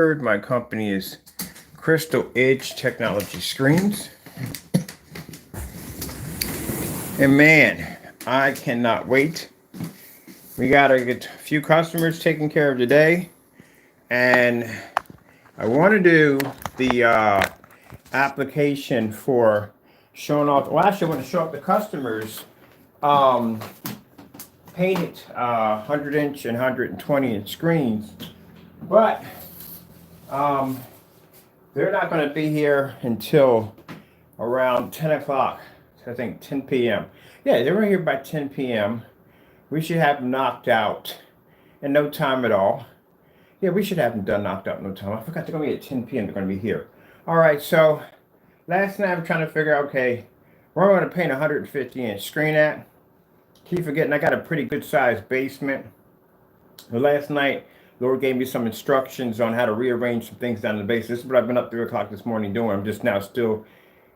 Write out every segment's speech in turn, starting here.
My company is Crystal Edge Technology Screens. And man, I cannot wait. We got to get a few customers taken care of today. And I want to do the application for showing off. Well, actually, I want to show off the customers painted 100-inch and 120-inch screens. But they're not going to be here until around 10 o'clock. I think 10 p.m. Yeah, they're here by 10 p.m. We should have them knocked out in no time at all. Yeah, we should have them done knocked out in no time. I forgot they're going to be at 10 p.m. They're going to be here. All right, so last night I'm trying to figure out, okay, where am I going to paint a 150-inch screen at? Keep forgetting I got a pretty good sized basement. But last night, Lord gave me some instructions on how to rearrange some things down in the basement. This is what I've been up 3 o'clock this morning doing. I'm just now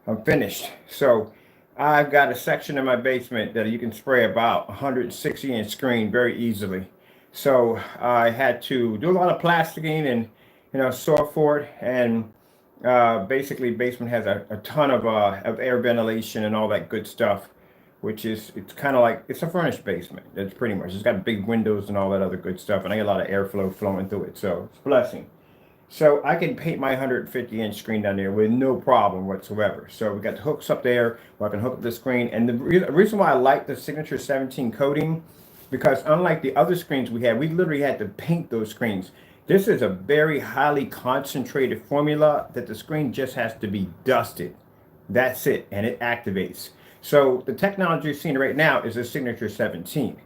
I'm finished. So I've got a section in my basement that you can spray about 160-inch screen very easily. So I had to do a lot of plasticking and saw for it. And basically, basement has a ton of air ventilation and all that good stuff, which is, it's kind of like, it's a furnished basement. It's pretty much, it's got big windows and all that other good stuff. And I get a lot of airflow flowing through it. So it's a blessing. So I can paint my 150-inch screen down there with no problem whatsoever. So we got the hooks up there where I can hook up the screen. And the reason why I like the Signature 17 coating, because unlike the other screens we had, we literally had to paint those screens. This is a very highly concentrated formula that the screen just has to be dusted. That's it, and it activates. So the technology you're seeing right now is a Signature 17.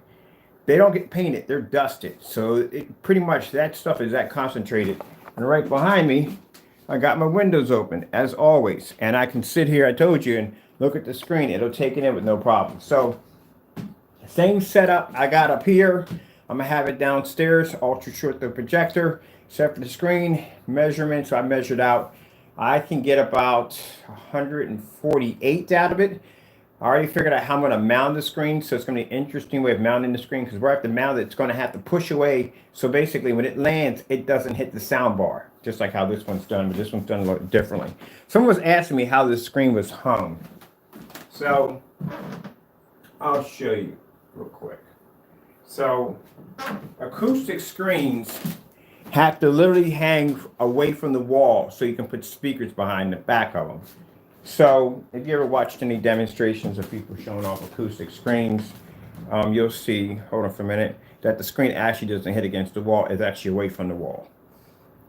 They don't get painted, they're dusted. So it pretty much, that stuff is that concentrated. And right behind me, I got my windows open, as always. And I can sit here, I told you, and look at the screen. It'll take it in with no problem. So, same setup I got up here. I'm going to have it downstairs, ultra short the projector, set for the screen, measurements. I measured out, I can get about 148 out of it. I already figured out how I'm going to mount the screen, so it's going to be an interesting way of mounting the screen, because where I have to mount it, it's going to have to push away. So basically, when it lands, it doesn't hit the sound bar, just like how this one's done, but this one's done a little differently. Someone was asking me how this screen was hung. So I'll show you real quick. So acoustic screens have to literally hang away from the wall so you can put speakers behind the back of them. So if you ever watched any demonstrations of people showing off acoustic screens, you'll see, hold on for a minute, that the screen actually doesn't hit against the wall. It's actually away from the wall.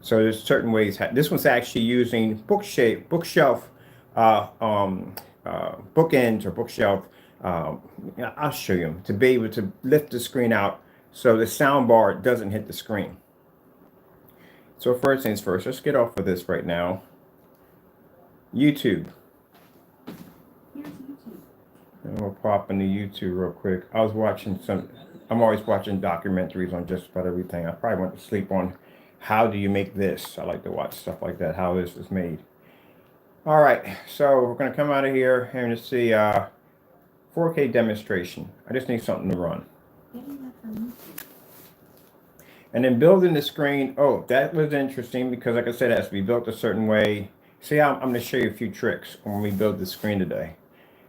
So there's certain ways. This one's actually using bookshelf bookends or bookshelf. I'll show you to be able to lift the screen out so the sound bar doesn't hit the screen. So first things first, let's get off of this right now. YouTube. And we'll pop into YouTube real quick. I was watching I'm always watching documentaries on just about everything. I probably went to sleep on how do you make this. I like to watch stuff like that, how this is made. All right, so we're gonna come out of here and see 4K demonstration. I just need something to run. And then building the screen, oh, that was interesting because like I said, it has to be built a certain way. See how I'm gonna show you a few tricks when we build the screen today.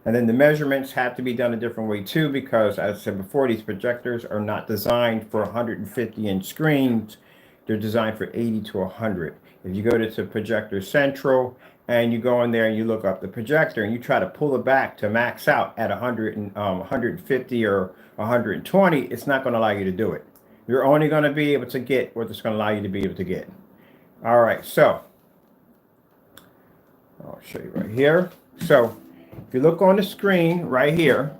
And then the measurements have to be done a different way too, because as I said before, these projectors are not designed for 150-inch screens. They're designed for 80 to 100. If you go to Projector Central and you go in there and you look up the projector and you try to pull it back to max out at 150 or 120, it's not going to allow you to do it. You're only going to be able to get what it's going to allow you to be able to get. All right, so I'll show you right here. So if you look on the screen right here,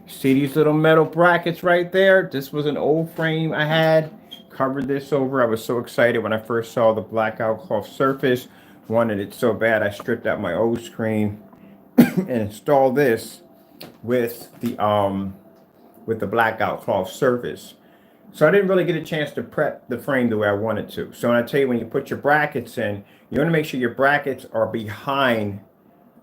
see these little metal brackets right there? This was an old frame I had. Covered this over. I was so excited when I first saw the blackout cloth surface. Wanted it so bad I stripped out my old screen and installed this with the blackout cloth surface. So I didn't really get a chance to prep the frame the way I wanted to. So when I tell you, when you put your brackets in, you want to make sure your brackets are behind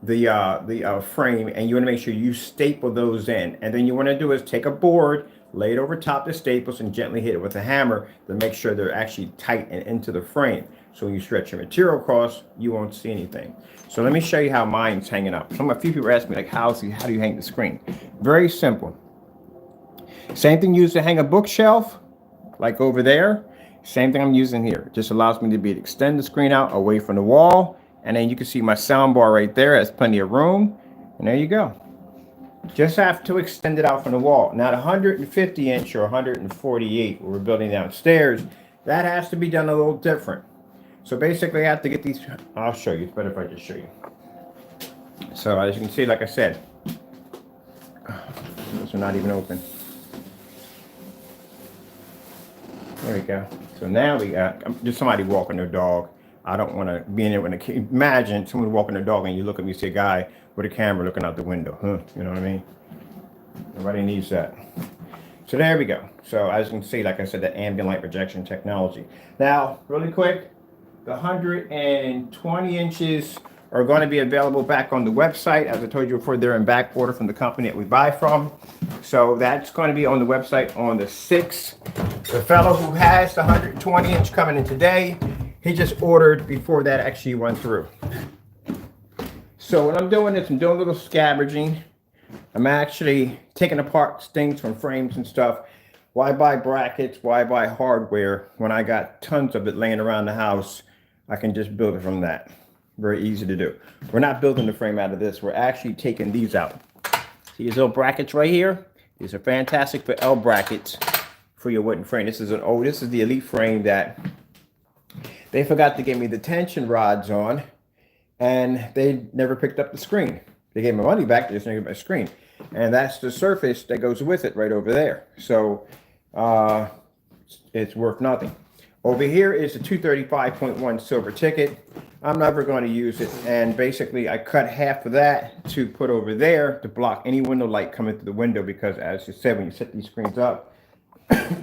the frame, and you want to make sure you staple those in. And then you want to do is take a board, lay it over top the staples, and gently hit it with a hammer to make sure they're actually tight and into the frame. So when you stretch your material across, you won't see anything. So let me show you how mine's hanging up. A few people ask me, like, how do you hang the screen? Very simple. Same thing used to hang a bookshelf, like over there. Same thing I'm using here. It just allows me to be able to extend the screen out away from the wall. And then you can see my sound bar right there. Has plenty of room. And there you go. Just have to extend it out from the wall. Now the 150 inch or 148 we're building downstairs, that has to be done a little different. So basically I have to get these, I'll show you, it's better if I just show you. So as you can see, like I said, those are not even open. There we go. So now we got, just somebody walking their dog. I don't want to be in there when imagine someone walking their dog and you look at me, see a guy with a camera looking out the window. You know what I mean? Nobody needs that. So there we go. So as you can see, like I said, the ambient light projection technology. Now, really quick, the 120 inches are going to be available back on the website. As I told you before, they're in back order from the company that we buy from. So that's going to be on the website on the 6th. The fellow who has the 120 inch coming in today, he just ordered before that actually went through. So what I'm doing is I'm doing a little scavenging. I'm actually taking apart things from frames and stuff. Why buy brackets? Why buy hardware when I got tons of it laying around the house? I can just build it from that. Very easy to do. We're not building the frame out of this. We're actually taking these out. See these little brackets right here? These are fantastic for L brackets for your wooden frame. This is the Elite frame that they forgot to give me the tension rods on, and they never picked up the screen. They gave my money back, they just never gave my screen. And that's the surface that goes with it right over there. So it's worth nothing. Over here is the 235.1 silver ticket. I'm never going to use it. And basically I cut half of that to put over there to block any window light coming through the window, because as you said, when you set these screens up,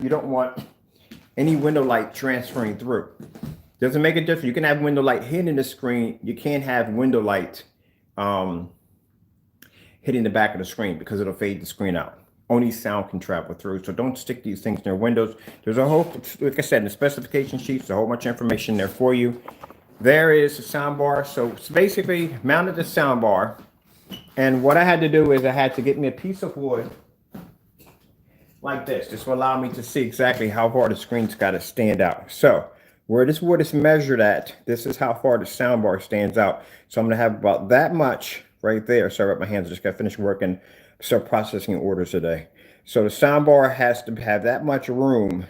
you don't want any window light transferring through. Doesn't make a difference. You can have window light hitting the screen. You can't have window light hitting the back of the screen, because it'll fade the screen out. Only sound can travel through. So don't stick these things near windows. There's a whole, like I said, in the specification sheets, a whole bunch of information there for you. There is a sound bar. So it's basically mounted the sound bar. And what I had to do is I had to get me a piece of wood like this. This will allow me to see exactly how far the screen's got to stand out. So where this wood is measured at, this is how far the sound bar stands out. So I'm going to have about that much right there. Sorry about my hands, I just got finished working, start processing orders today. So the sound bar has to have that much room.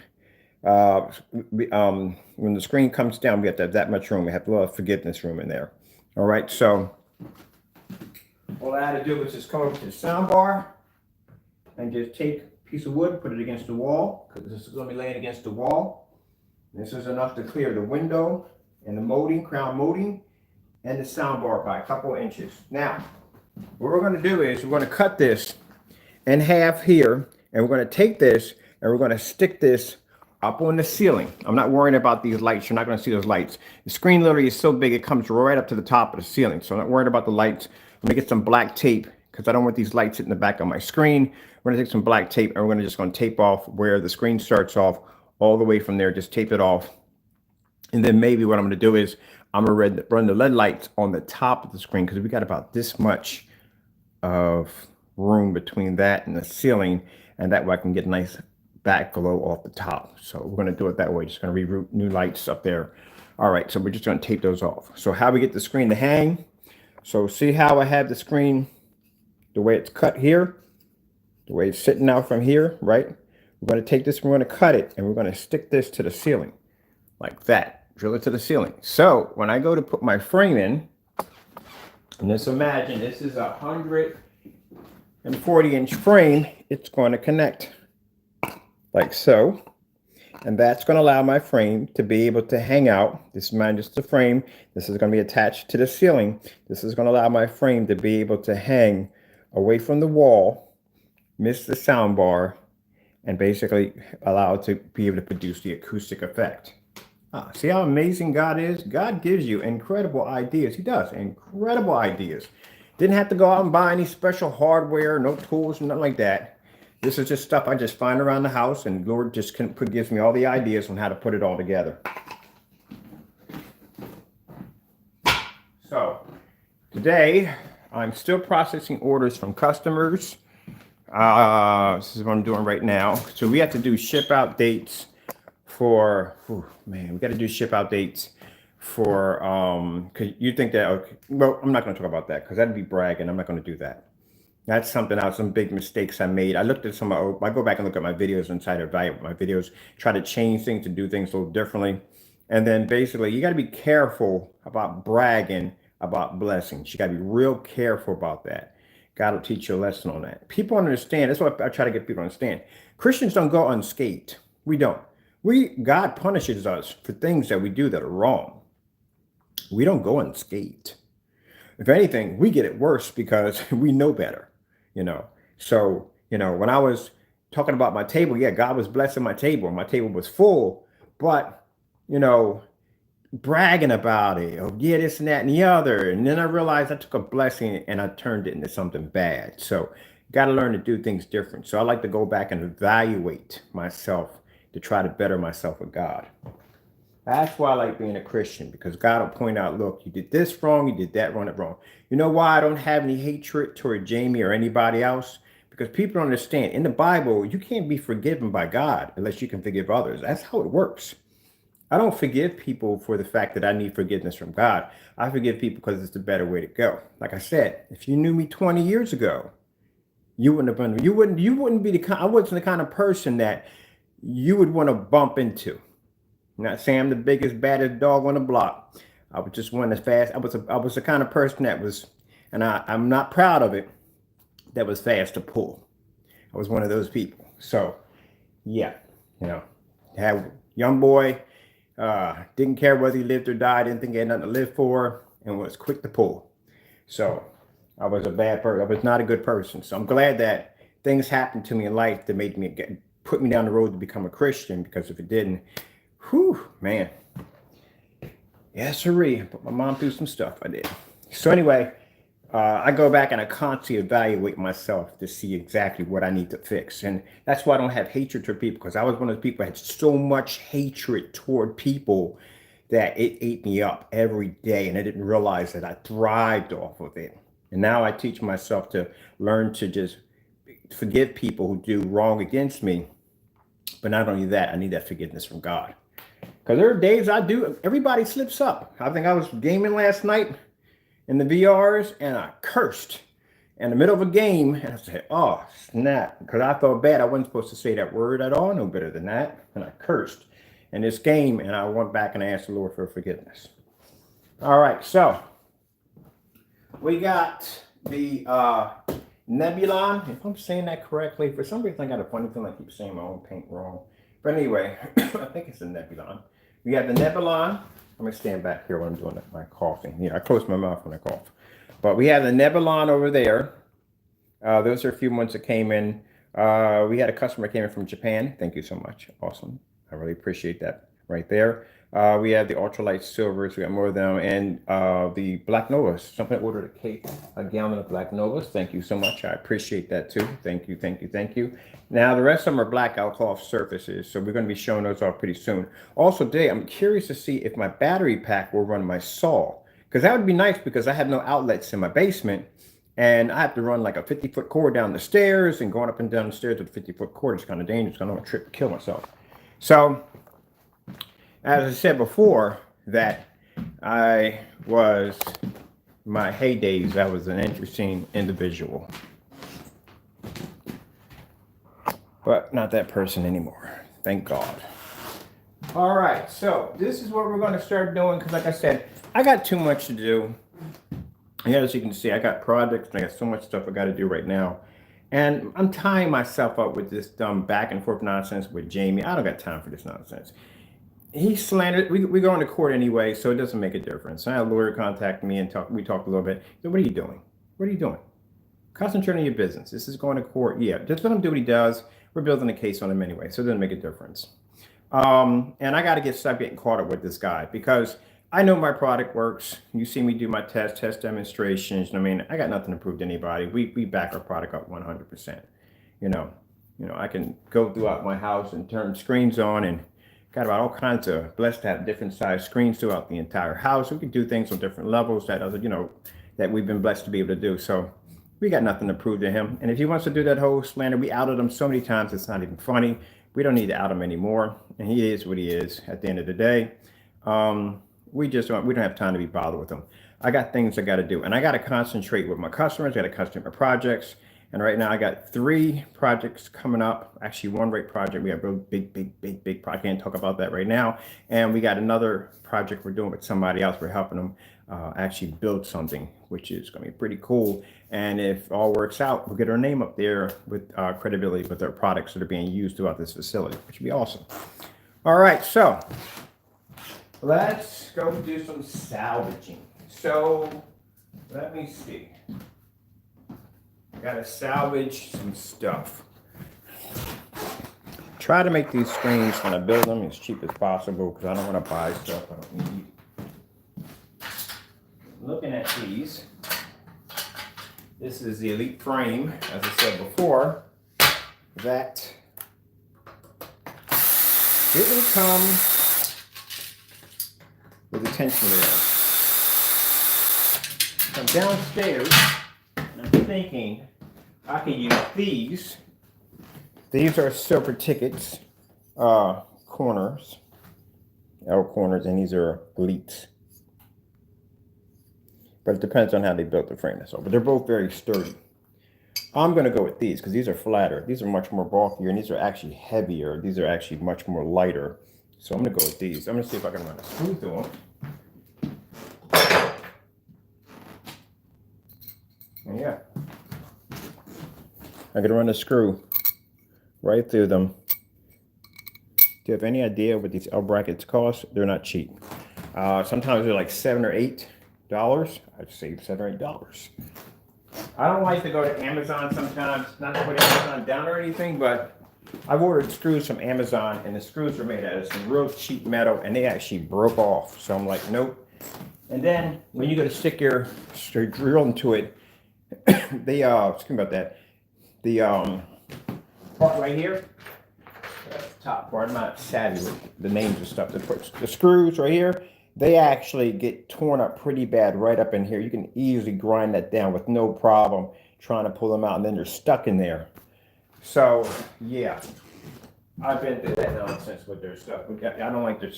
When the screen comes down, we have to have that much room. We have a lot of forgiveness room in there. All right, so all I had to do was just come over to the sound bar and just take a piece of wood, put it against the wall, because this is going to be laying against the wall. This is enough to clear the window and the molding, crown molding, and the sound bar by a couple inches. Now, what we're going to do is we're going to cut this in half here, and we're going to take this and we're going to stick this up on the ceiling. I'm not worrying about these lights. You're not going to see those lights. The screen literally is so big it comes right up to the top of the ceiling. So I'm not worried about the lights. I'm going to get some black tape, because I don't want these lights hitting the back of my screen. We're going to take some black tape and we're going to tape off where the screen starts off all the way from there. Just tape it off. And then maybe what I'm going to do is I'm going to run the LED lights on the top of the screen, because we got about this much of room between that and the ceiling, and that way I can get a nice back glow off the top. So we're going to do it that way. Just going to reroute new lights up there. All right, so we're just going to tape those off. So how we get the screen to hang. So see how I have the screen, the way it's cut here, the way it's sitting out from here, right? We're going to take this, we're going to cut it, and we're going to stick this to the ceiling like that. Drill it to the ceiling. So when I go to put my frame in, and just imagine this is a 140 inch frame, it's going to connect like so. And that's going to allow my frame to be able to hang out. This is just the frame. This is going to be attached to the ceiling. This is going to allow my frame to be able to hang away from the wall, miss the sound bar, and basically allow it to be able to produce the acoustic effect. See how amazing God is? God gives you incredible ideas. He does. Incredible ideas. Didn't have to go out and buy any special hardware, no tools, nothing like that. This is just stuff I just find around the house, and Lord just gives me all the ideas on how to put it all together. So today I'm still processing orders from customers. This is what I'm doing right now. So we have to do ship out dates for, we got to do ship out dates for, cause you think that, okay, well, I'm not going to talk about that because that'd be bragging. I'm not going to do that. That's something else, some big mistakes I made. I looked at I go back and look at my videos and try to evaluate my videos, try to change things, to do things a little differently. And then basically you got to be careful about bragging about blessings. You got to be real careful about that. God will teach you a lesson on that. People understand. That's what I try to get people to understand. Christians don't go unscathed. We don't. God punishes us for things that we do that are wrong. We don't go unscathed. If anything, we get it worse because we know better, So, when I was talking about my table, yeah, God was blessing my table. My table was full, but, bragging about it, oh, yeah, this and that and the other. And then I realized I took a blessing and I turned it into something bad. So, got to learn to do things different. So I like to go back and evaluate myself to try to better myself with God. That's why I like being a Christian, because God will point out, look, you did this wrong, you did that wrong. You know why I don't have any hatred toward Jamie or anybody else? Because people don't understand. In the Bible, you can't be forgiven by God unless you can forgive others. That's how it works. I don't forgive people for the fact that I need forgiveness from God. I forgive people because it's the better way to go. Like I said, if you knew me 20 years ago, you wouldn't have been, you wouldn't be I wasn't the kind of person that you would want to bump into. I'm not saying I'm the biggest, baddest dog on the block. I was just one that's fast. I was the kind of person that was, and I'm not proud of it, that was fast to pull. I was one of those people. So, yeah, had a young boy, didn't care whether he lived or died, didn't think he had nothing to live for, and was quick to pull. So, I was a bad person. I was not a good person. So I'm glad that things happened to me in life that made me put me down the road to become a Christian, because if it didn't, whew, man. Yes, sirree. Put my mom through some stuff. I did. So anyway, I go back and I constantly evaluate myself to see exactly what I need to fix. And that's why I don't have hatred toward people, because I was one of those people that had so much hatred toward people that it ate me up every day. And I didn't realize that I thrived off of it. And now I teach myself to learn to just forgive people who do wrong against me. But not only that, I need that forgiveness from God. Because there are days everybody slips up. I think I was gaming last night in the VRs and I cursed in the middle of a game. And I said, oh, snap. Because I felt bad. I wasn't supposed to say that word at all. No better than that. And I cursed in this game. And I went back and asked the Lord for forgiveness. All right. So we got the Nebulon. If I'm saying that correctly, for some reason I got a funny feeling I keep saying my own paint wrong. But anyway, I think it's a Nebulon. We have the Nebulon. Let me stand back here when I'm doing my coughing. I close my mouth when I cough. But we have the Nebulon over there. Those are a few ones that came in. We had a customer came in from Japan. Thank you so much. Awesome. I really appreciate that right there. We have the ultralight silvers. We got more of them, and the Black Novas. Somebody ordered a gallon of Black Novas. Thank you so much. I appreciate that too. Thank you, thank you, thank you. Now the rest of them are black alcohol surfaces, so we're going to be showing those off pretty soon. Also today, I'm curious to see if my battery pack will run my saw, because that would be nice, because I have no outlets in my basement, and I have to run like a 50-foot cord down the stairs, and going up and down the stairs with a 50-foot cord is kind of dangerous. I don't want to trip and kill myself. So, as I said before, that my heydays, I was an interesting individual. But not that person anymore. Thank God. All right, so this is what we're going to start doing, because like I said, I got too much to do. And as you can see, I got projects and I got so much stuff I got to do right now. And I'm tying myself up with this dumb back and forth nonsense with Jamie. I don't got time for this nonsense. He slandered. We go into court anyway, so it doesn't make a difference. I had a lawyer contact me and we talked a little bit. So what are you doing? What are you doing? Concentrate on your business. This is going to court. Yeah, just let him do what he does. We're building a case on him anyway, so it doesn't make a difference. And I got to stop getting caught up with this guy, because I know my product works. You see me do my test demonstrations. I mean, I got nothing to prove to anybody. We back our product up 100%. I can go throughout my house and turn screens on and got about all kinds of, blessed to have different size screens throughout the entire house. We can do things on different levels that other, that we've been blessed to be able to do. So we got nothing to prove to him. And if he wants to do that whole slander, we outed him so many times, it's not even funny. We don't need to out him anymore. And he is what he is at the end of the day. We don't have time to be bothered with him. I got things I got to do, and I got to concentrate with my customers. I got to concentrate my projects. And right now I got 3 projects coming up. Actually, one great project. We have a big project. I can't talk about that right now. And we got another project we're doing with somebody else. We're helping them actually build something, which is going to be pretty cool. And if all works out, we'll get our name up there with credibility with our products that are being used throughout this facility, which would be awesome. All right, so let's go do some salvaging. So let me see. Gotta salvage some stuff. Try to make these screens when I build them as cheap as possible because I don't want to buy stuff I don't need. Looking at these, this is the Elite frame, as I said before, that didn't come with a tension rail. I'm downstairs and I'm thinking I could use these. These are silver tickets, corners, L corners, and these are Elites. But it depends on how they built the frame. But they're both very sturdy. I'm going to go with these because these are flatter. These are much more bulkier, and these are actually heavier. These are actually much more lighter. So I'm going to go with these. I'm going to see if I can run a screw through them. And yeah. I'm going to run a screw right through them. Do you have any idea what these L brackets cost? They're not cheap. Sometimes they're like $7 or $8. I'd save $7 or $8. I don't like to go to Amazon sometimes, not to put Amazon down or anything, but I've ordered screws from Amazon, and the screws are made out of some real cheap metal, and they actually broke off. So I'm like, nope. And then when you go to stick your drill into it, excuse me about that. The part right here, the top part, I'm not savvy with the names of stuff. The screws right here, they actually get torn up pretty bad right up in here. You can easily grind that down with no problem trying to pull them out, and then they're stuck in there. So yeah, I've been through that nonsense with their stuff. I don't like I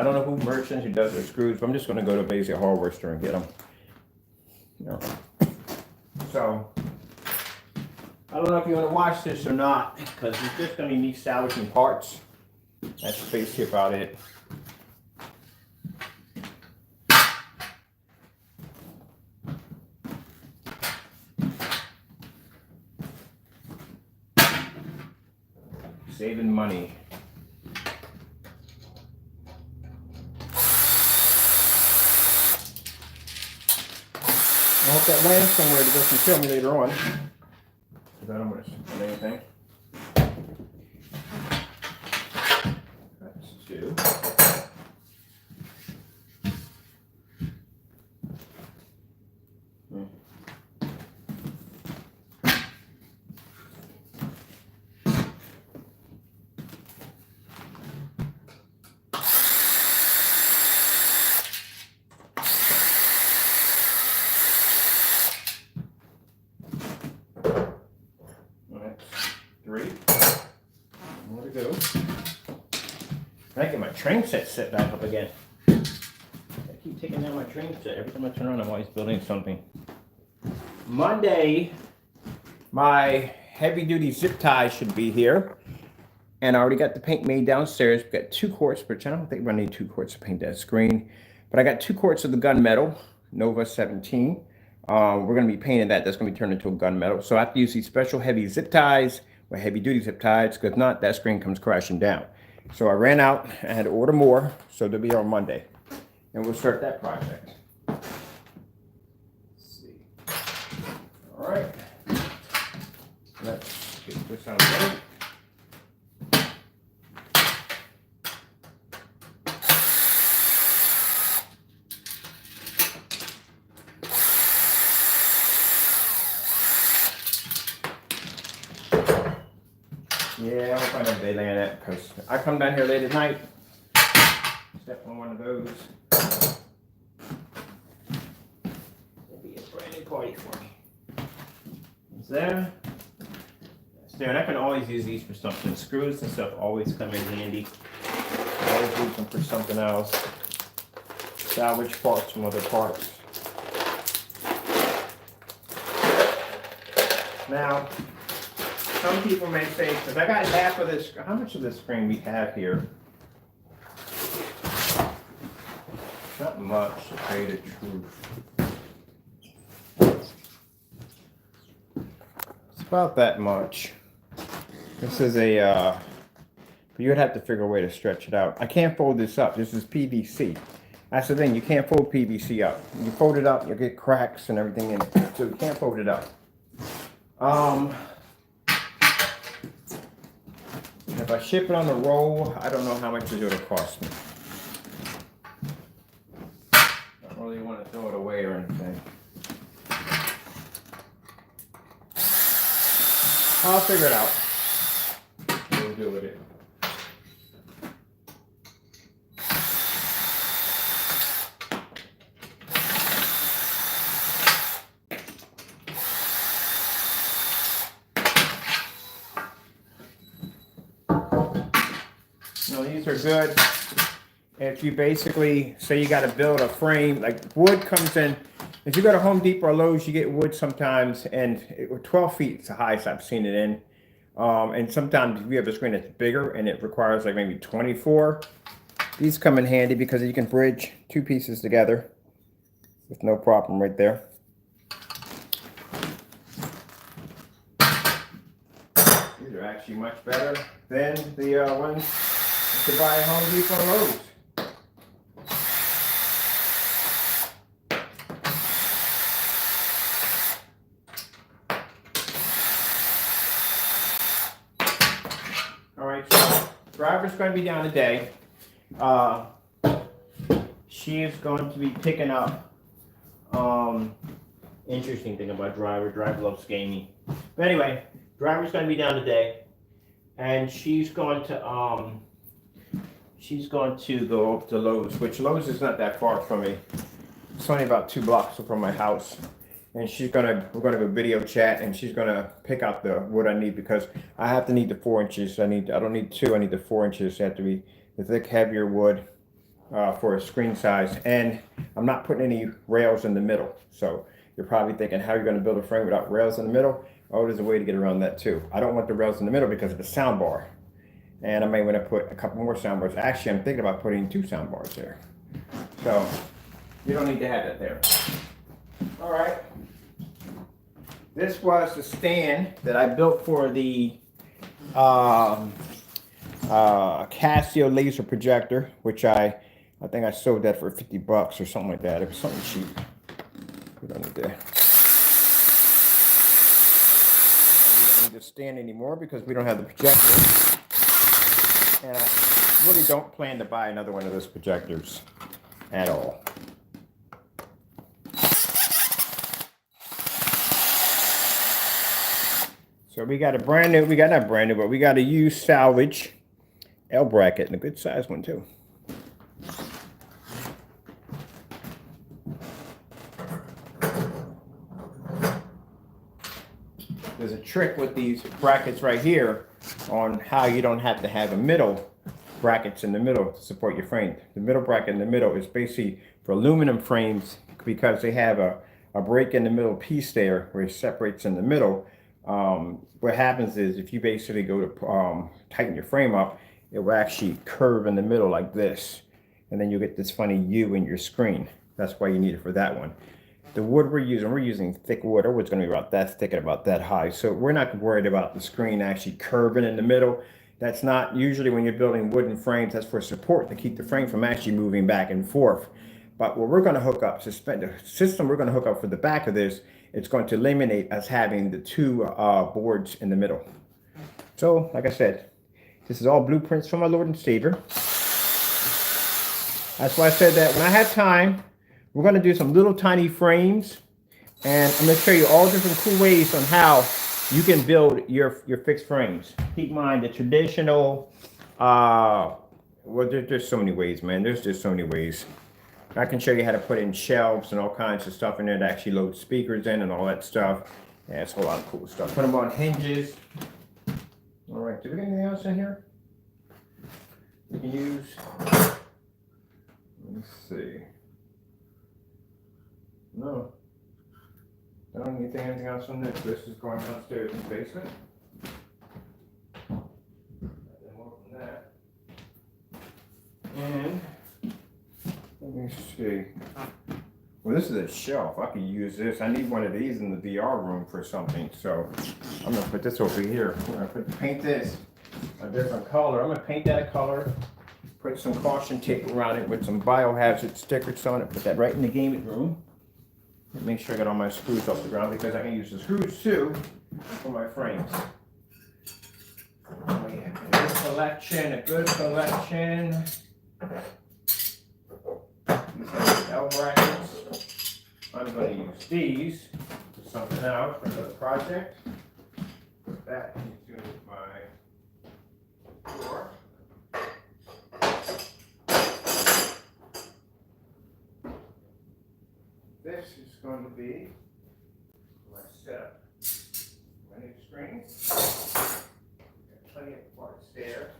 don't know who merchants who does their screws, but I'm just going to go to a basic hardware store and get them. So I don't know if you want to watch this or not, because it's just going to be me salvaging parts. That's basically about it. Saving money. I hope that lands somewhere that doesn't kill me later on. Because I don't want to spend anything. That's 2. More to go. I get my train set back up again. I keep taking down my train set. Every time I turn around, I'm always building something. Monday, my heavy-duty zip tie should be here. And I already got the paint made downstairs. We've got 2 quarts, which I don't think we're going to need 2 quarts to paint that screen. But I got 2 quarts of the gunmetal, Nova 17. We're going to be painting that. That's going to be turned into a gunmetal. So I have to use these special heavy zip ties or heavy-duty zip ties, because if not, that screen comes crashing down. So I ran out. I had to order more, so they'll be on Monday. And we'll start that project. Let's see. All right. Let's get this out of the way. Yeah, I hope I don't delay on that, because I come down here late at night on one of those. It'll be a brand new party for me. It's there. It's there. And I can always use these for something. Screws and stuff always come in handy. I always use them for something else. Salvage parts from other parts. Now, some people may say, because I got half of this, how much of this screen we have here? Not much, to tell you the truth. It's about that much. This is a, but you would have to figure a way to stretch it out. I can't fold this up. This is PVC. That's the thing, you can't fold PVC up. You fold it up, you'll get cracks and everything in it. So you can't fold it up. If I ship it on the roll, I don't know how much it's going to cost me. I don't really want to throw it away or anything. I'll figure it out. We'll do with it. These are good. If you basically say you got to build a frame, like wood comes in. If you go to Home Depot or Lowe's, you get wood sometimes, and 12 feet is the highest I've seen it in. And sometimes if you have a screen that's bigger and it requires like maybe 24, these come in handy because you can bridge two pieces together with no problem right there. These are actually much better than the ones to buy at Home Depot or Lowe's. All right, so driver's going to be down today. She is going to be picking up. Interesting thing about driver. Driver loves gaming. But anyway, driver's going to be down today, and she's going to go up to Lowe's, which Lowe's is not that far from me. It's only about 2 blocks from my house. And we're gonna have a video chat, and she's gonna pick out the wood I need because I have to need the 4 inches. I don't need 2, I need the 4 inches. It have to be the thick, heavier wood for a screen size. And I'm not putting any rails in the middle. So you're probably thinking, how are you gonna build a frame without rails in the middle? Oh, there's a way to get around that too. I don't want the rails in the middle because of the sound bar. And I may want to put a couple more sound bars. Actually, I'm thinking about putting 2 sound bars there. So you don't need to have that there. All right. This was the stand that I built for the Casio laser projector, which I think I sold that for $50 or something like that. It was something cheap. We don't need the stand anymore because we don't have the projector. And I really don't plan to buy another one of those projectors at all. So we got a brand new, not brand new, but we got a used salvage L bracket, and a good size one too. There's a trick with these brackets right here on how you don't have to have a middle brackets in the middle to support your frame. The middle bracket in the middle is basically for aluminum frames because they have a break in the middle piece there where it separates in the middle. What happens is if you basically go to tighten your frame up, it will actually curve in the middle like this, and then you get this funny U in your screen. That's why you need it for that one. The wood we're using thick wood. Our wood's going to be about that thick and about that high, so we're not worried about the screen actually curving in the middle. That's not usually when you're building wooden frames. That's for support to keep the frame from actually moving back and forth. But what we're going to hook up, the system we're going to hook up for the back of this, it's going to eliminate us having the 2 boards in the middle. So, like I said, this is all blueprints from my Lord and Savior. That's why I said that when I have time, we're going to do some little tiny frames, and I'm going to show you all different cool ways on how you can build your fixed frames. Keep in mind the traditional Well, there's so many ways, man. There's just so many ways. I can show you how to put in shelves and all kinds of stuff in there to actually load speakers in and all that stuff. Yeah, it's a whole lot of cool stuff. Put them on hinges. All right, do we get anything else in here we can use? Let's see. No. I don't need anything else on this. This is going downstairs in the basement. More from that. And let me see. Well, this is a shelf. I could use this. I need one of these in the VR room for something. So I'm gonna put this over here. I'm gonna paint this a different color. I'm gonna paint that a color. Put some caution tape around it with some biohazard stickers on it. Put that right in the gaming room. Make sure I got all my screws off the ground because I can use the screws too for my frames. Oh, yeah. A good collection, a good collection. These are L brackets. I'm going to use these for something else for another project. Put that into my drawer. This is going to be my setup. My new screens. Got plenty of parts there.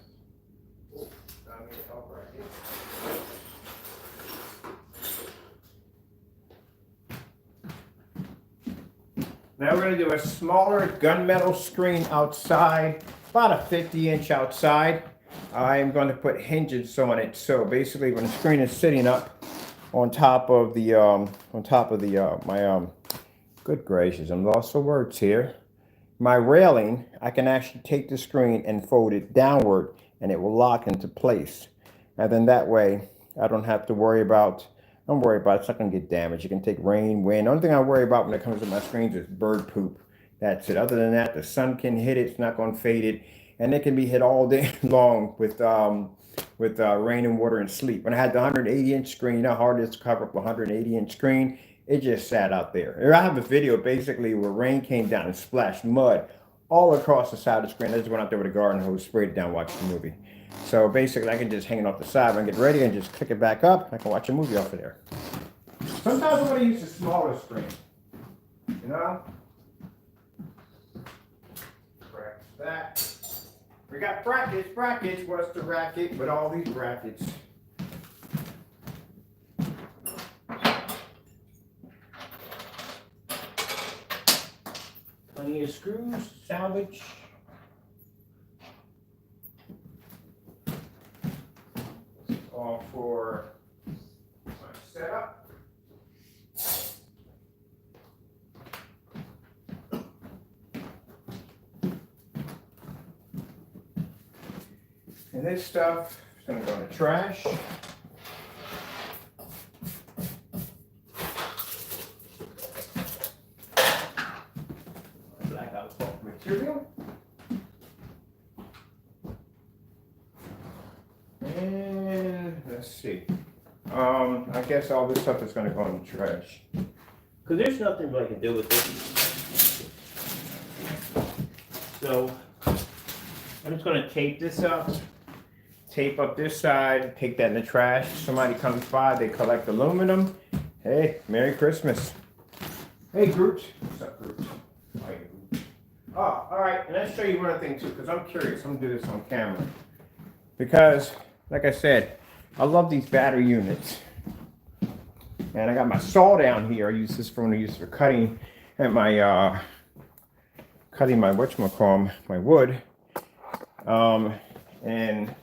Oh, found me a help right here. Now we're going to do a smaller gunmetal screen outside, about a 50-inch outside. I am going to put hinges on it. So basically, when the screen is sitting up on top of the good gracious, I'm lost for words here. My railing, I can actually take the screen and fold it downward, and it will lock into place. And then that way, I don't have to worry about. Don't worry about it. It's not going to get damaged. You can take rain, wind. The only thing I worry about when it comes to my screens is bird poop. That's it. Other than that, the sun can hit it. It's not going to fade it. And it can be hit all day long with rain and water and sleep. When I had the 180-inch screen, you know how hard it is to cover up a 180-inch screen? It just sat out there. I have a video basically where rain came down and splashed mud all across the side of the screen. I just went out there with a garden hose, sprayed it down, watched the movie. So basically, I can just hang it off the side. When I get ready and just click it back up, I can watch a movie off of there. Sometimes I'm going to use a smaller screen. You know? Correct that. We got brackets. Brackets. What's the racket with all these brackets? Plenty of screws, salvage. All for my setup. And this stuff is going to go in the trash. Blackout bulk material. And let's see. I guess all this stuff is going to go in the trash. Because there's nothing really I can do with it. So I'm just going to tape this up. Tape up this side, take that in the trash. Somebody comes by, they collect aluminum. Hey, Merry Christmas. Hey, Groot. What's up, Groot? How are you, Groot? Oh, all right. And let's show you one other thing, too, because I'm curious. I'm going to do this on camera. Because, like I said, I love these battery units. And I got my saw down here. I use this for cutting at my, cutting my, whatchamacallit, my wood. And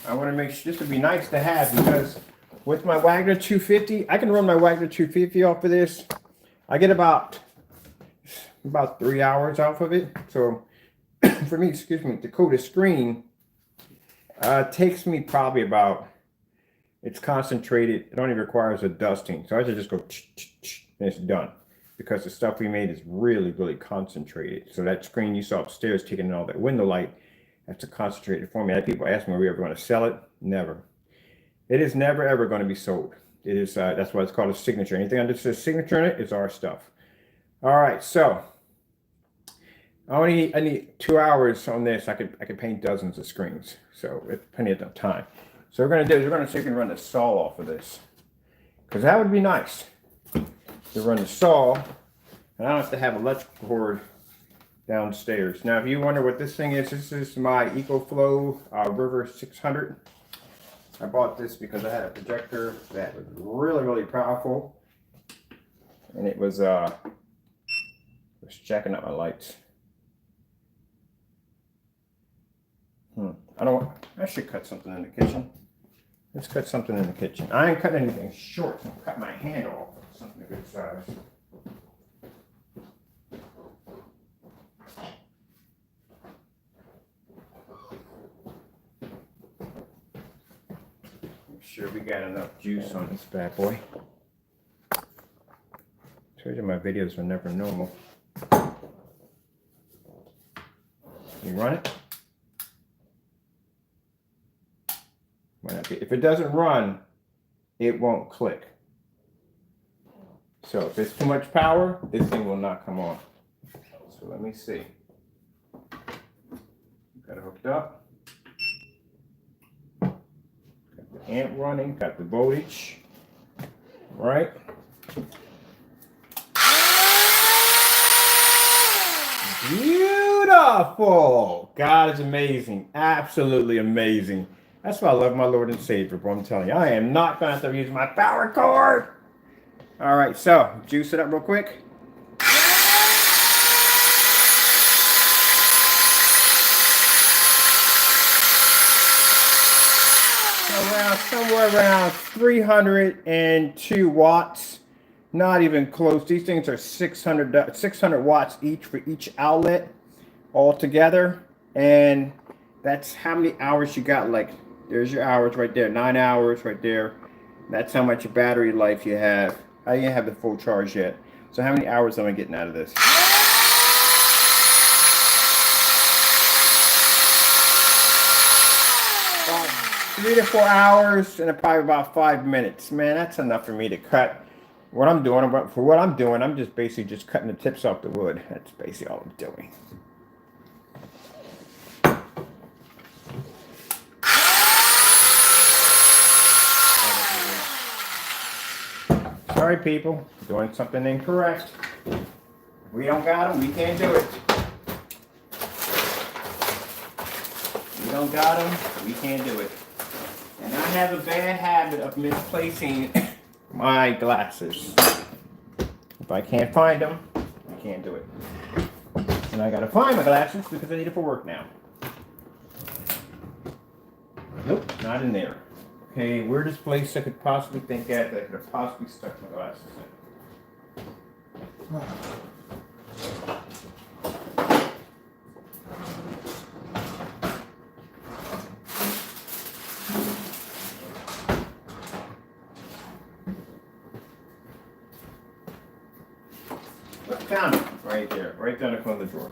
I want to make sure this would be nice to have because with my Wagner 250, I can run my Wagner 250 off of this. I get about 3 hours off of it. So for me, to coat a screen takes me probably about, it's concentrated. It only requires a dusting. So I should just go and it's done because the stuff we made is really, really concentrated. So that screen you saw upstairs taking in all that window light, that's a concentrated form. I had people ask me, are we ever going to sell it? Never. It is never, ever going to be sold. It is, that's why it's called a signature. Anything that says signature in it is our stuff. All right, so I need 2 hours on this. I could paint dozens of screens. So it's plenty of time. So what we're going to do is we're going to see if we can run the saw off of this. Because that would be nice to run the saw. And I don't have to have electrical cord downstairs. Now, if you wonder what this thing is, this is my EcoFlow River 600. I bought this because I had a projector that was really, really powerful. And it was jacking up my lights. I should cut something in the kitchen. Let's cut something in the kitchen. I ain't cutting anything short. I'll cut my hand off. Something a good size. Make sure we got enough juice on this bad boy. Told you my videos are never normal. You run it. If it doesn't run, it won't click. So if it's too much power, this thing will not come on. So let me see. Got it hooked up. Got the amp running, got the voltage. Right? Beautiful! God is amazing. Absolutely amazing. That's why I love my Lord and Savior, but I'm telling you, I am not going to have to use my power cord. All right, so juice it up real quick. Somewhere around 302 watts. Not even close. These things are 600 watts each for each outlet altogether. And that's how many hours you got. Like, there's your hours right there. 9 hours right there. That's how much battery life you have. I didn't have the full charge yet. So how many hours am I getting out of this? About 3 to 4 hours and probably about 5 minutes. Man, that's enough for me to cut. For what I'm doing, I'm just basically just cutting the tips off the wood. That's basically all I'm doing. Sorry, people, doing something incorrect. We don't got them, we can't do it. We don't got them, we can't do it. And I have a bad habit of misplacing my glasses. If I can't find them, I can't do it. And I gotta find my glasses because I need it for work now. Nope, not in there. Okay, weirdest place I could possibly think at that I could have possibly stuck my glasses in. Found it right there, right down the corner of the drawer.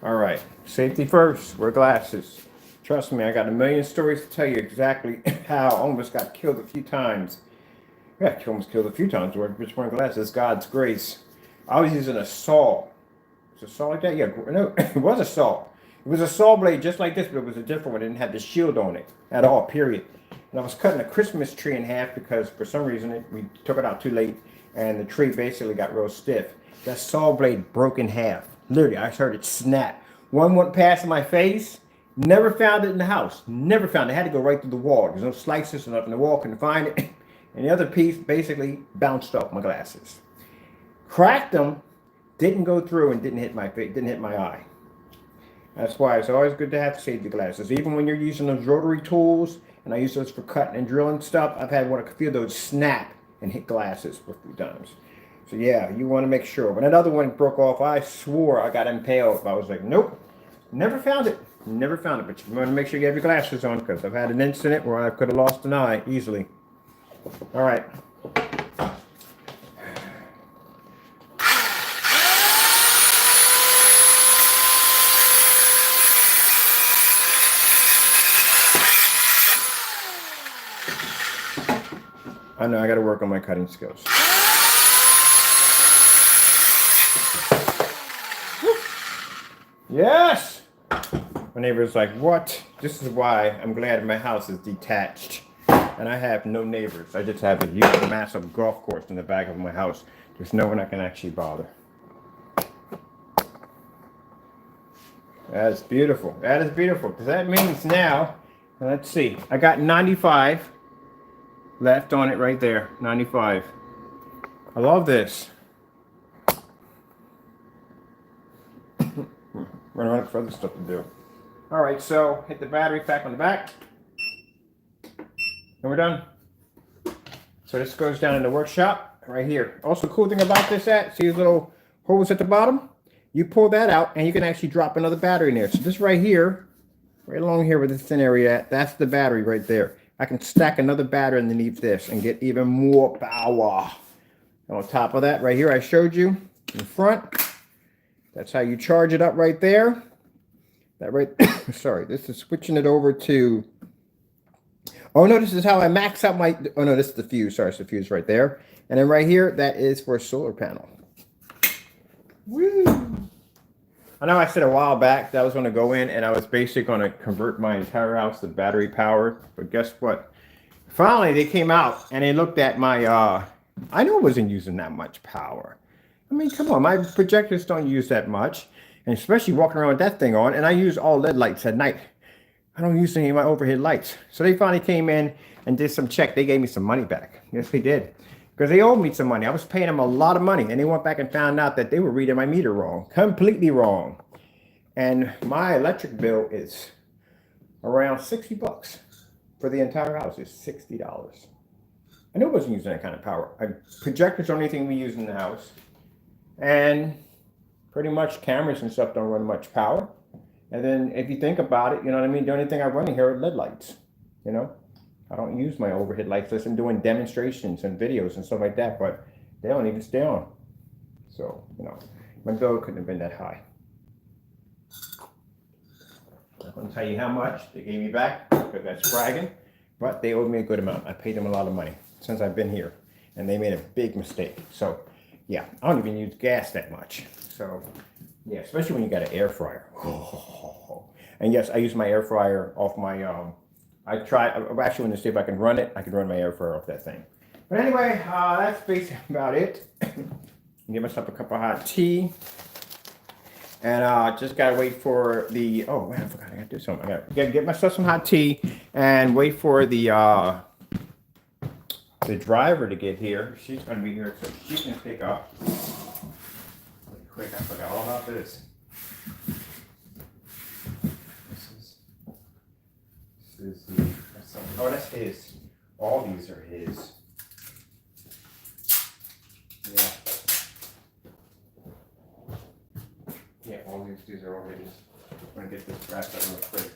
All right, safety first. Wear glasses. Trust me, I got a million stories to tell you exactly how I almost got killed a few times. I got almost killed a few times just wearing glasses. God's grace. I was using a saw. It's a saw like that? Yeah, no, it was a saw. It was a saw blade just like this, but it was a different one. It didn't have the shield on it at all, period. And I was cutting a Christmas tree in half because for some reason we took it out too late and the tree basically got real stiff. That saw blade broke in half. Literally, I heard it snap. One went past my face. Never found it in the house. Never found it. I had to go right through the wall. There's no slices or nothing in the wall. Couldn't find it. And the other piece basically bounced off my glasses. Cracked them. Didn't go through and didn't hit my face. Didn't hit my eye. That's why it's always good to have safety glasses. Even when you're using those rotary tools, and I use those for cutting and drilling stuff, I've had one a few of those snap and hit glasses a few times. So yeah, you want to make sure. When another one broke off, I swore I got impaled. I was like, nope, never found it. Never found it. But you want to make sure you have your glasses on because I've had an incident where I could have lost an eye easily. All right. I know I got to work on my cutting skills. Yes! My neighbor's like, what? This is why I'm glad my house is detached. And I have no neighbors. I just have a huge, massive golf course in the back of my house. There's no one I can actually bother. That's beautiful. That is beautiful. Because that means now, let's see, I got 95 left on it right there. 95. I love this. Running around for other stuff to do. All right, so hit the battery pack on the back. And we're done. So this goes down in the workshop right here. Also, cool thing about this see these little holes at the bottom? You pull that out and you can actually drop another battery in there. So this right here, right along here where the thin area at, that's the battery right there. I can stack another battery underneath this and get even more power. And on top of that, right here, I showed you in front. That's how you charge it up right there. That right, sorry, this is switching it over to, oh no, this is how I max out my, oh no, this is the fuse, sorry, it's the fuse right there. And then right here, that is for a solar panel. Woo! I know I said a while back that I was going to go in and I was basically going to convert my entire house to battery powered. But guess what? Finally, they came out and they looked at my, I knew I wasn't using that much power. I mean, come on, my projectors don't use that much. And especially walking around with that thing on. And I use all LED lights at night. I don't use any of my overhead lights. So they finally came in and did some check. They gave me some money back. Yes, they did. Because they owed me some money. I was paying them a lot of money. And they went back and found out that they were reading my meter wrong. Completely wrong. And my electric bill is around 60 bucks. For the entire house is $60. I knew I wasn't using that kind of power. Projectors are the only thing we use in the house. And pretty much cameras and stuff don't run much power. And then if you think about it, you know what I mean? The only thing I run here are LED lights, you know? I don't use my overhead lights unless I'm doing demonstrations and videos and stuff like that, but they don't even stay on. So, you know, my bill couldn't have been that high. I'm not going to tell you how much they gave me back, because that's bragging, but they owed me a good amount. I paid them a lot of money since I've been here, and they made a big mistake. So, yeah, I don't even use gas that much. So, yeah, especially when you got an air fryer. And yes, I use my air fryer off my, I actually want to see if I can run it. I can run my air fryer off that thing. But anyway, that's basically about it. Give myself a cup of hot tea. And just gotta wait for the, oh man, I forgot I gotta do something. I gotta get myself some hot tea and wait for the driver to get here. She's gonna be here so she can pick up. Really quick, I forgot all about this. Oh, that's his. All these are his. Yeah. Yeah, all these are all his. I'm gonna get this wrapped up real quick.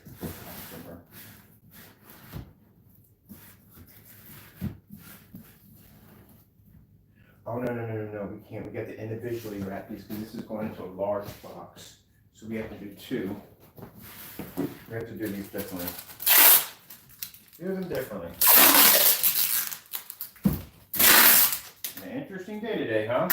Oh, no, we can't. We got to individually wrap these because this is going into a large box. So we have to do two. We have to do these differently. Do them differently. An interesting day today, huh?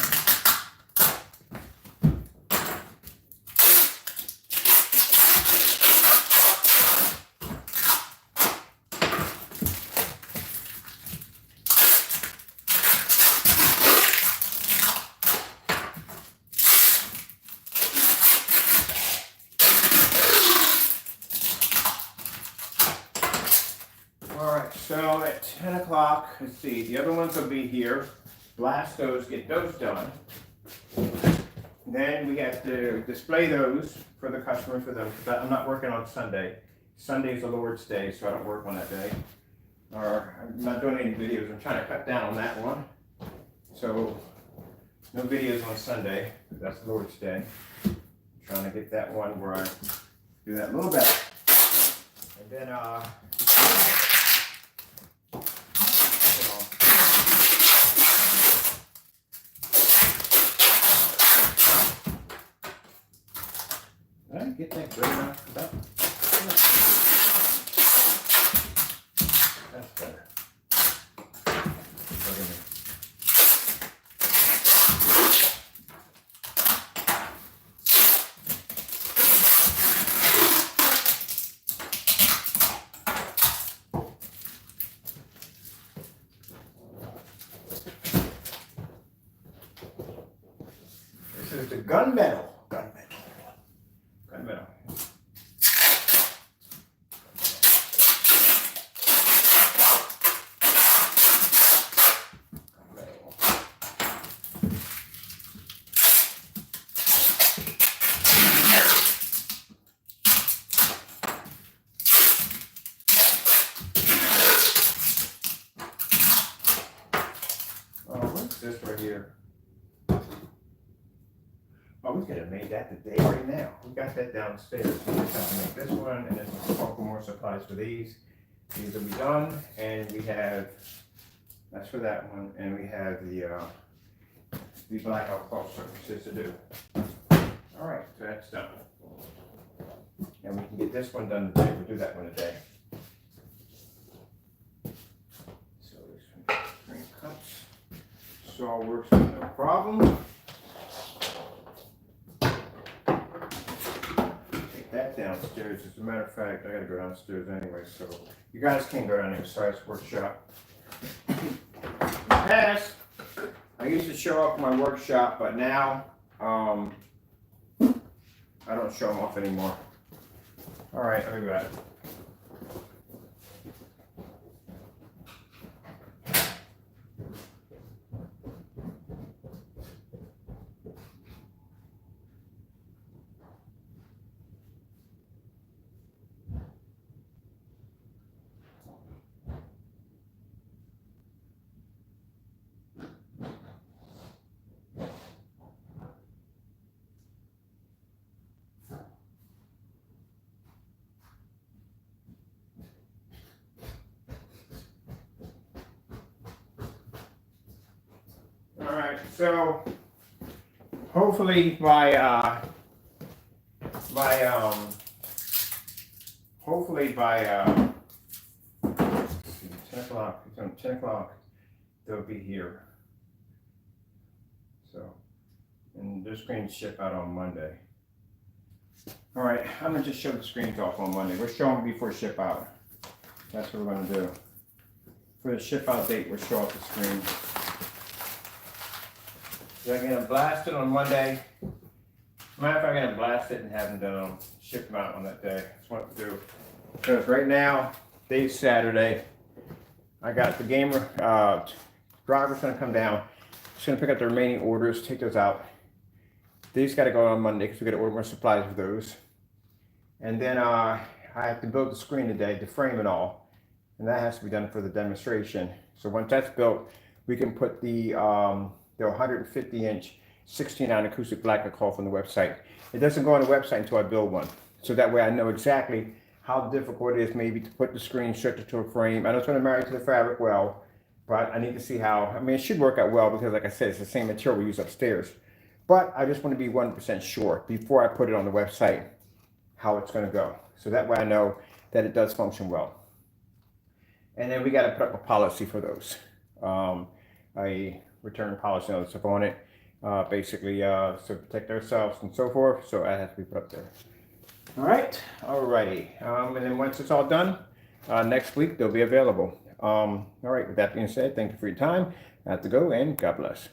So at 10 o'clock, let's see, the other ones will be here. Blast those, get those done. Then we have to display those for the customers for them. I'm not working on Sunday. Sunday's the Lord's Day, so I don't work on that day. Or I'm not doing any videos. I'm trying to cut down on that one. So no videos on Sunday. That's the Lord's Day. I'm trying to get that one where I do that a little better. And then get that good enough? That's better. is the gunmetal. Gunmetal. What's this right here? Oh, we could have made that today right now. We got that downstairs. We just have to make this one, and then we'll call for more supplies for these. These will be done, and we have, that's for that one, and we have the blackout call surfaces to do. All right, so that's done. And we can get this one done today. We'll do that one today. So this one, green cups. Saw works no problem. Take that downstairs. As a matter of fact, I gotta go downstairs anyway, so you guys can't go down there. Sorry, it's workshop. Past, I used to show off my workshop, but now I don't show them off anymore. All right, I'll be back. So hopefully by 10 o'clock, it's on 10 o'clock, they'll be here. So, and the screens ship out on Monday. All right, I'm gonna just show the screens off on Monday. We're showing before ship out. That's what we're gonna do. For the ship out date, we'll show off the screens. They're gonna blast it on Monday. Matter of fact, I'm gonna blast it and have them done, ship them out on that day. That's what to do. Because right now, today's Saturday. I got the gamer driver's gonna come down. He's gonna pick up the remaining orders, take those out. These gotta go on Monday because we gotta order more supplies for those. And then I have to build the screen today, the frame and all. And that has to be done for the demonstration. So once that's built, we can put the 150-inch 16-ounce acoustic black cloth on the website. It doesn't go on the website until I build one. So that way I know exactly how difficult it is maybe to put the screen straight to a frame. I know it's going to marry to the fabric well, but I need to see how, I mean, it should work out well because like I said, it's the same material we use upstairs. But I just want to be 100% sure before I put it on the website how it's going to go. So that way I know that it does function well. And then we got to put up a policy for those. A return policy and other stuff on it. Basically, to protect ourselves and so forth. So that has to be put up there. All right, alrighty. And then once it's all done, next week they'll be available. All right, with that being said, thank you for your time. I have to go and God bless.